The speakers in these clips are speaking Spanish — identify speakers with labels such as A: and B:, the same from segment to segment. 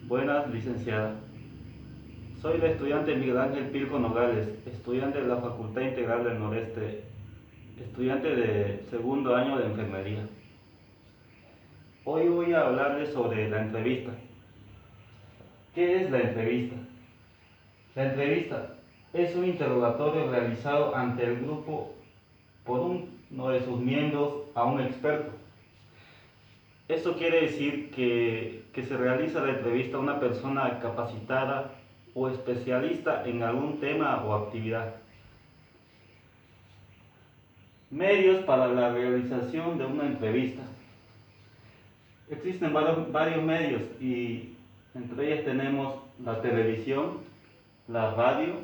A: Buenas, licenciada. Soy el estudiante Miguel Ángel Pilco Nogales, estudiante de la Facultad Integral del Noreste, estudiante de segundo año de enfermería. Hoy voy a hablarles sobre la entrevista. ¿Qué es la entrevista? La entrevista es un interrogatorio realizado ante el grupo por uno de sus miembros a un experto. Esto quiere decir que se realiza la entrevista a una persona capacitada o especialista en algún tema o actividad. Medios para la realización de una entrevista. Existen varios medios y entre ellas tenemos la televisión, la radio,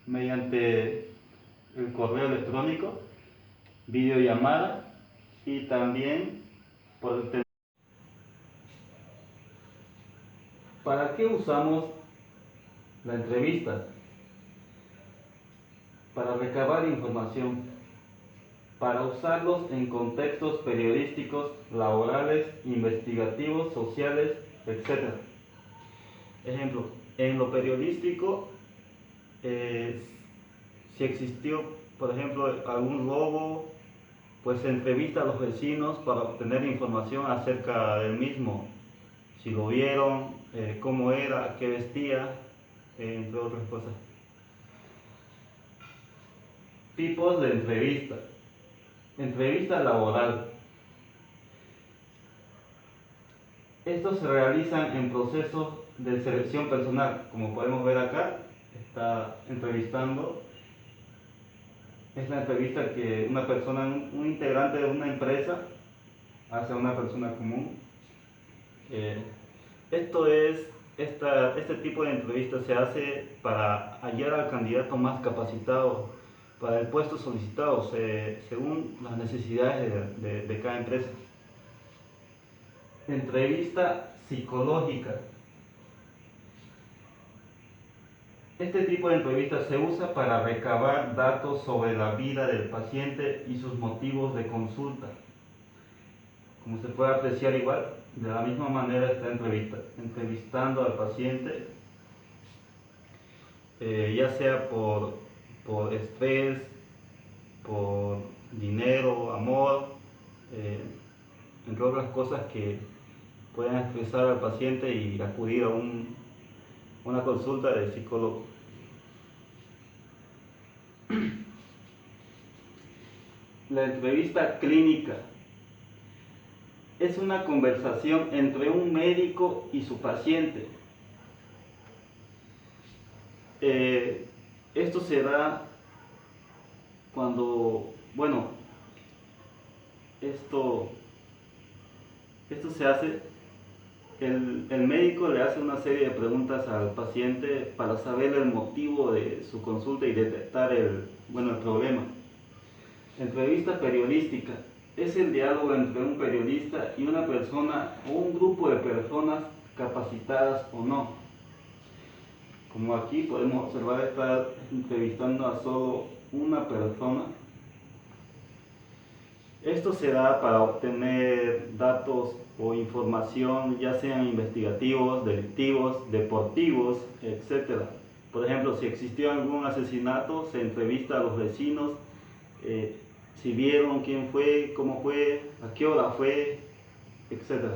A: mediante el correo electrónico, videollamada y también por el teléfono. ¿Para qué usamos la entrevista? Para recabar información, para usarlos en contextos periodísticos, laborales, investigativos, sociales, etc. Ejemplo, en lo periodístico, si existió, por ejemplo, algún robo, pues se entrevista a los vecinos para obtener información acerca del mismo, si lo vieron, cómo era, qué vestía, entre otras cosas. Tipos de entrevista. Entrevista laboral. Estos se realizan en procesos de selección personal. Como podemos ver acá, está entrevistando. Es la entrevista que una persona, un integrante de una empresa hace a una persona común. Eh, este tipo de entrevista se hace para hallar al candidato más capacitado para el puesto solicitado, según las necesidades de cada empresa. Entrevista psicológica. Este tipo de entrevista se usa para recabar datos sobre la vida del paciente y sus motivos de consulta. Como se puede apreciar igual, de la misma manera está entrevistando al paciente, ya sea por estrés, por dinero, amor, entre otras cosas que pueden estresar al paciente y acudir a una consulta de psicólogo. La entrevista clínica es una conversación entre un médico y su paciente. Esto se da cuando, bueno, esto se hace, el médico le hace una serie de preguntas al paciente para saber el motivo de su consulta y detectar el problema. Entrevista periodística es el diálogo entre un periodista y una persona o un grupo de personas capacitadas o no. Como aquí podemos observar, está entrevistando a solo una persona. Esto se da para obtener datos o información, ya sean investigativos, delictivos, deportivos, etc. Por ejemplo, si existió algún asesinato, se entrevista a los vecinos, si vieron quién fue, cómo fue, a qué hora fue, etc.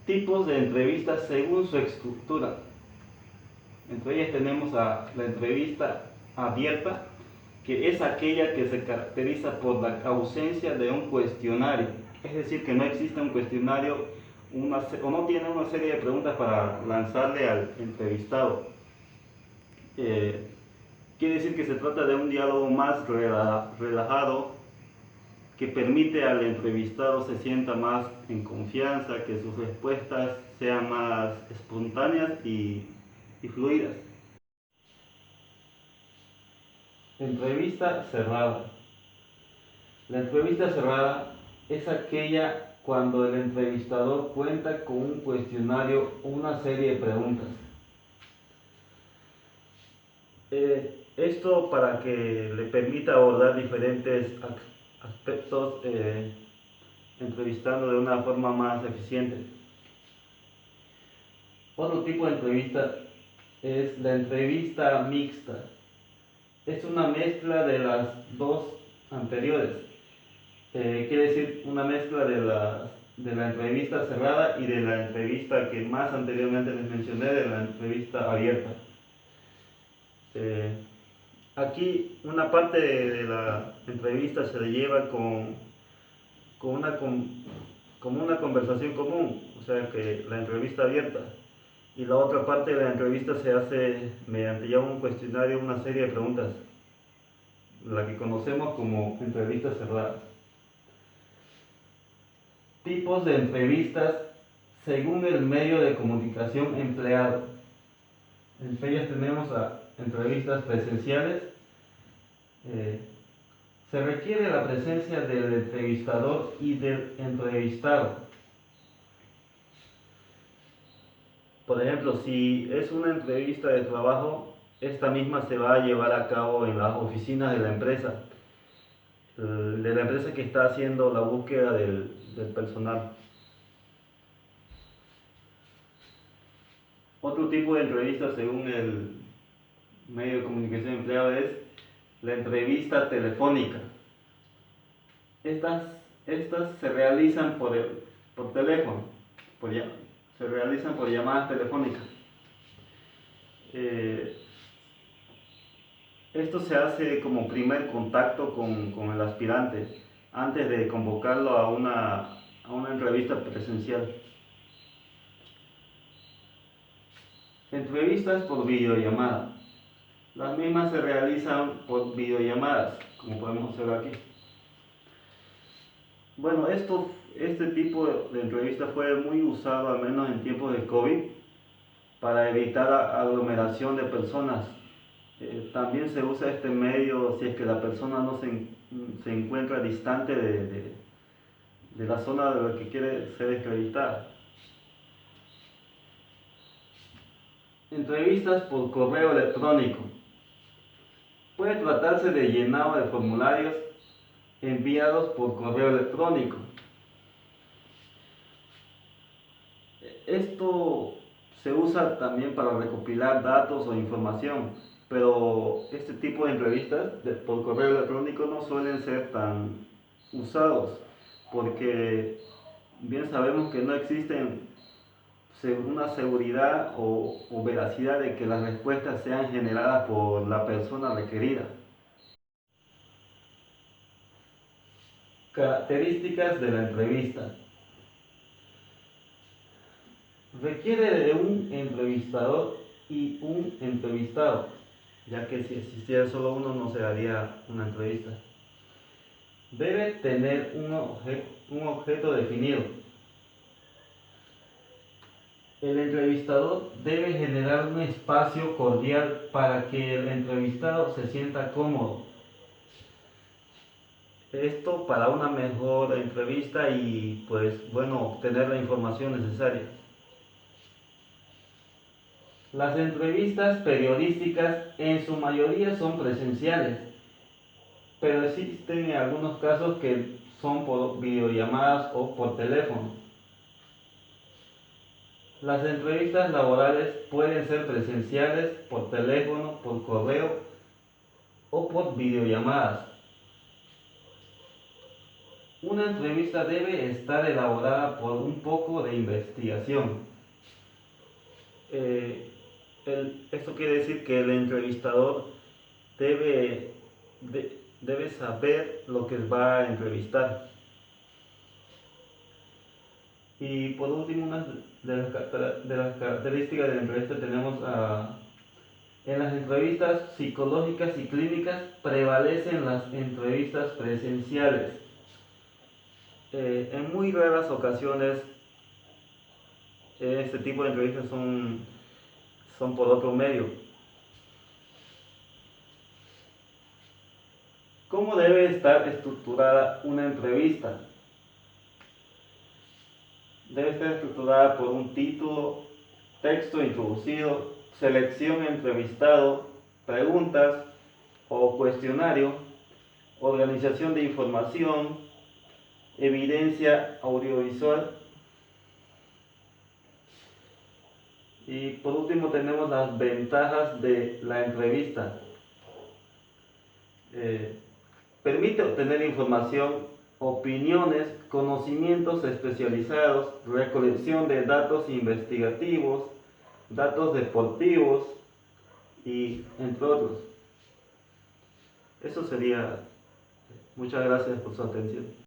A: Tipos de entrevistas según su estructura. Entre ellas tenemos a la entrevista abierta, que es aquella que se caracteriza por la ausencia de un cuestionario. Es decir, que no existe un cuestionario o no tiene una serie de preguntas para lanzarle al entrevistado. Quiere decir que se trata de un diálogo más relajado, que permite al entrevistado se sienta más en confianza, que sus respuestas sean más espontáneas y fluidas. Entrevista cerrada. La entrevista cerrada es aquella cuando el entrevistador cuenta con un cuestionario o una serie de preguntas. Esto para que le permita abordar diferentes aspectos entrevistando de una forma más eficiente. Otro tipo de entrevista es la entrevista mixta. Es una mezcla de las dos anteriores. Quiere decir una mezcla de la entrevista cerrada y de la entrevista que más anteriormente les mencioné, de la entrevista abierta. Aquí una parte de la entrevista se le lleva como una conversación común, o sea que la entrevista abierta, y la otra parte de la entrevista se hace mediante ya un cuestionario, una serie de preguntas, la que conocemos como entrevistas cerradas. Tipos de entrevistas según el medio de comunicación empleado. Entre ellas tenemos a entrevistas presenciales. Se requiere la presencia del entrevistador y del entrevistado. Por ejemplo, si es una entrevista de trabajo, esta misma se va a llevar a cabo en las oficinas de la empresa que está haciendo la búsqueda del personal. Otro tipo de entrevista según el medio de comunicación empleado es la entrevista telefónica. Estas se realizan por teléfono, se realizan por llamadas telefónicas. Esto se hace como primer contacto con el aspirante antes de convocarlo a una entrevista presencial. Entrevistas por videollamada. Las mismas se realizan por videollamadas, como podemos observar aquí. Bueno, este tipo de entrevista fue muy usado, al menos en tiempos de COVID, para evitar aglomeración de personas. También se usa este medio si es que la persona no se encuentra distante de la zona de la que quiere ser entrevistada. Entrevistas por correo electrónico. Puede tratarse de llenado de formularios enviados por correo electrónico. Esto se usa también para recopilar datos o información, pero este tipo de entrevistas por correo electrónico no suelen ser tan usados, porque bien sabemos que no existen una seguridad o veracidad de que las respuestas sean generadas por la persona requerida. Características de la entrevista. Requiere de un entrevistador y un entrevistado, ya que si existiera solo uno no se haría una entrevista. Debe tener un objeto definido. El entrevistador debe generar un espacio cordial para que el entrevistado se sienta cómodo. Esto para una mejor entrevista y obtener la información necesaria. Las entrevistas periodísticas en su mayoría son presenciales, pero existen algunos casos que son por videollamadas o por teléfono. Las entrevistas laborales pueden ser presenciales, por teléfono, por correo o por videollamadas. Una entrevista debe estar elaborada por un poco de investigación. Esto quiere decir que el entrevistador debe, debe saber lo que va a entrevistar. Y por último, una de las características de la entrevista tenemos en las entrevistas psicológicas y clínicas prevalecen las entrevistas presenciales. En muy raras ocasiones este tipo de entrevistas son por otro medio. ¿Cómo debe estar estructurada una entrevista? Debe estar estructurada por un título, texto introducido, selección entrevistado, preguntas o cuestionario, organización de información, evidencia audiovisual. Y por último tenemos las ventajas de la entrevista. Permite obtener información, opiniones, conocimientos especializados, recolección de datos investigativos, datos deportivos y entre otros. Eso sería. Muchas gracias por su atención.